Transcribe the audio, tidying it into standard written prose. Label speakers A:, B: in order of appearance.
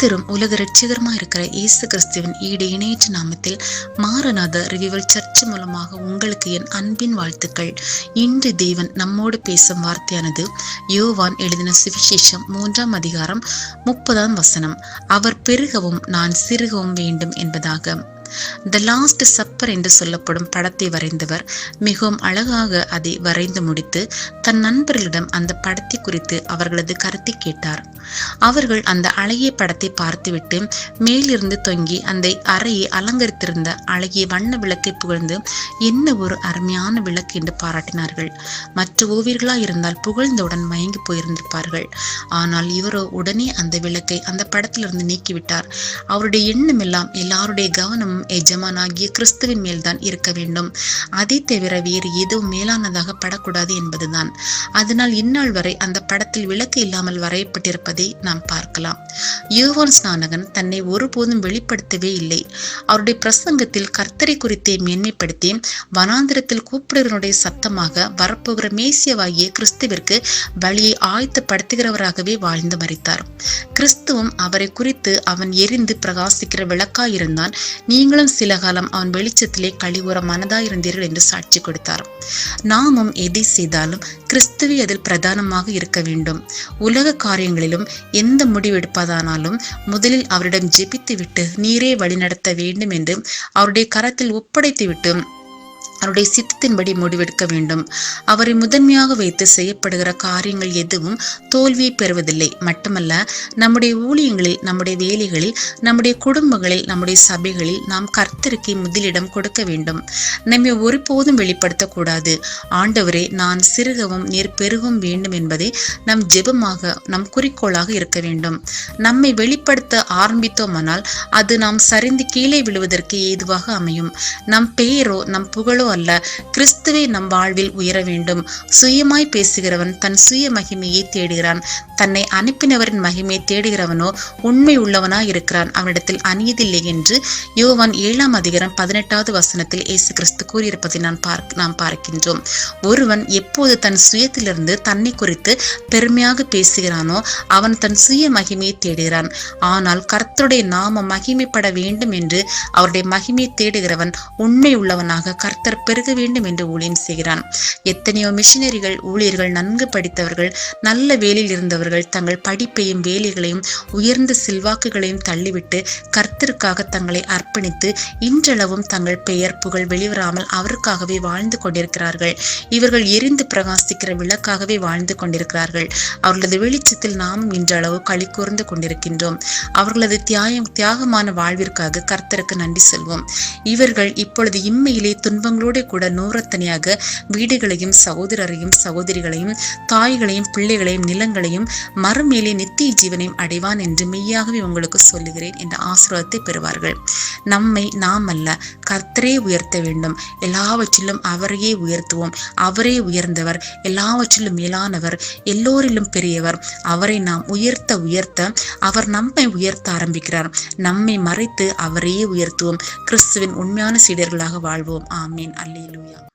A: கர்த்தரும் உலக இரட்சகருமாய் இருக்கிற இயேசு கிறிஸ்துவின் ஈடு இணையற்ற நாமத்தில் மாரநாத ரிவிவல் சர்ச் மூலமாக உங்களுக்கு என் அன்பின் வாழ்த்துக்கள். இன்று தேவன் நம்மோடு பேசும் வார்த்தையானது யோவான் எழுதின சுவிசேஷம் 3ஆம் அதிகாரம் 30ஆம் வசனம். அவர் பெருகவும் நான் சிறுகவும் வேண்டும் என்பதாக. த லாஸ்ட் சப்பர் என்று சொல்லப்படும் படத்தை வரைந்தவர் மிகவும் அழகாக அதை வரைந்து முடித்து தன் நண்பர்களிடம் அந்த படத்தை குறித்து அவர்களது கருத்தை கேட்டார். அவர்கள் அந்த அழகிய படத்தை பார்த்துவிட்டு மேலிருந்து தொங்கி அந்த அறையை அலங்கரித்திருந்த அழகிய வண்ண விளக்கை புகழ்ந்து என்ன ஒரு அருமையான விளக்கு என்று பாராட்டினார்கள். மற்ற ஓவியர்களாய் இருந்தால் புகழ்ந்தவுடன் மயங்கி போயிருந்திருப்பார்கள். ஆனால் இவரோ உடனே அந்த விளக்கை அந்த படத்திலிருந்து நீக்கிவிட்டார். அவருடைய எண்ணம் எல்லாம் எல்லாருடைய கவனமும் எஜமானாகிய கிறிஸ்துவின் மேல்தான் இருக்க வேண்டும். அதை தவிர வேறு எதுவும் மேலானதாக படக்கூடாது என்பதுதான். அதனால் இந்நாள் வரை அந்த படத்தில் விளக்கு இல்லாமல் வரையப்பட்டிருப்பதை நாம் பார்க்கலாம். யோவான் ஸ்நானகன் தன்னை ஒருபோதும் வெளிப்படுத்தவே இல்லை. அவருடைய பிரசங்கத்தில் கர்த்தரை குறித்தே மேன்மைப்படுத்தி வனாந்திரத்தில் கூப்பிடுவனுடைய சத்தமாக வரப்போகிற மேசியாவாகிய கிறிஸ்துவிற்கு வழியை ஆயத்தப்படுத்துகிறவராகவே வாழ்ந்து மரித்தார். கிறிஸ்துவும் அவரை குறித்து அவன் எரிந்து பிரகாசிக்கிற விளக்காயிருந்தான். நீங்களும் சில காலம் அவன் வெளிச்சத்திலே கழிவுற மனதாயிருந்தீர்கள் என்று சாட்சி கொடுத்தார். நாமும் எதை செய்தாலும் கிறிஸ்துவே அதில் பிரதானமாக இருக்க வேண்டும். உலக காரியங்களிலும் எந்த முடிவெடுப்பதானாலும் முதலில் அவரிடம் ஜெபித்து விட்டு நீரே வழிநடத்த வேண்டும் என்று அவருடைய கரத்தில் ஒப்படைத்து விட்டு அவருடைய சித்தத்தின்படி முடிவெடுக்க வேண்டும். அவரை முதன்மையாக வைத்து செய்யப்படுகிற காரியங்கள் எதுவும் தோல்வியை பெறுவதில்லை. மட்டுமல்ல, நம்முடைய ஊழியங்களில், நம்முடைய வேலைகளில், நம்முடைய குடும்பங்களில், நம்முடைய சபைகளில் நாம் கர்த்தருக்கு முதலிடம் கொடுக்க வேண்டும். நம்மை ஒருபோதும் வெளிப்படுத்தக்கூடாது. ஆண்டவரே, நான் சிறுகவும் நீர் பெருகவும் வேண்டும் என்பதை நம் ஜெபமாக, நம் குறிக்கோளாக இருக்க வேண்டும். நம்மை வெளிப்படுத்த ஆரம்பித்தோமானால் அது நாம் சரிந்து கீழே விழுவதற்கு ஏதுவாக அமையும். நம் பெயரோ நம் புகழோ அல்ல, கிறிஸ்துவே நம் வாழ்வில் உயர வேண்டும். சுயமாய் பேசுகிறவன் தன் சுய மகிமையை தேடுகிறான். தன்னை அனுப்பினவரின் மகிமையை தேடுகிறவனோ உண்மை உள்ளவனாய் இருக்கிறான். அவனிடத்தில் அநீதில்லை என்று யோவான் 7ஆம் அதிகாரம் 18வது வசனத்தில் இயேசு கிறிஸ்து கூறியிருப்பதை நாம் பார்க்கின்றோம். ஒருவன் எப்போது தன் சுயத்திலிருந்து தன்னை குறித்து பெருமையாக பேசுகிறானோ அவன் தன் சுய மகிமையை தேடுகிறான். ஆனால் கர்த்தருடைய நாம மகிமைப்பட வேண்டும் என்று அவருடைய மகிமையை தேடுகிறவன் உண்மை உள்ளவனாக கர்த்தர் பெருக வேண்டும் என்று ஊழியம் செய்கிறான். எத்தனையோ மிஷினரிகள், ஊழியர்கள், நன்கு படித்தவர்கள், நல்ல வேலையில் இருந்தவர்கள் தங்கள் படிப்பையும் வேலைகளையும் உயர்ந்த செல்வாக்குகளையும் தள்ளிவிட்டு கர்த்தருக்காக தங்களை அர்ப்பணித்து இன்றளவும் தங்கள் பெயர் புகழ் வெளிவராமல் அவருக்காகவே வாழ்ந்து கொண்டிருக்கிறார்கள். இவர்கள் எரிந்து பிரகாசிக்கிற விளக்காகவே வாழ்ந்து கொண்டிருக்கிறார்கள். அவர்களது வெளிச்சத்தில் நாமும் இன்றளவு களி கூர்ந்து கொண்டிருக்கின்றோம். அவர்களது தியாகமான வாழ்விற்காக கர்த்தருக்கு நன்றி சொல்வோம். இவர்கள் இப்பொழுது இம்மையிலே துன்பங்களோடு கூட நூறத்தனையாக வீடுகளையும் சகோதரரையும் சகோதரிகளையும் தாய்களையும் பிள்ளைகளையும் நிலங்களையும் மறுமேலே நித்திய ஜீவனையும் அடைவான் என்று மெய்யாகவே உங்களுக்கு சொல்லுகிறேன் என்ற ஆசீர்வாதத்தை பெறுவார்கள். நம்மை நாம் அல்ல, கர்த்தரே உயர்த்த வேண்டும். எல்லாவற்றிலும் அவரையே உயர்த்துவோம். அவரே உயர்ந்தவர், எல்லாவற்றிலும் மேலானவர், எல்லோரிலும் பெரியவர். அவரை நாம் உயர்த்த அவர் நம்மை உயர்த்த ஆரம்பிக்கிறார். நம்மை மறைத்து அவரையே உயர்த்துவோம். கிறிஸ்துவின் உண்மையான சீடர்களாக வாழ்வோம். ஆமீன். அல்லேலூயா.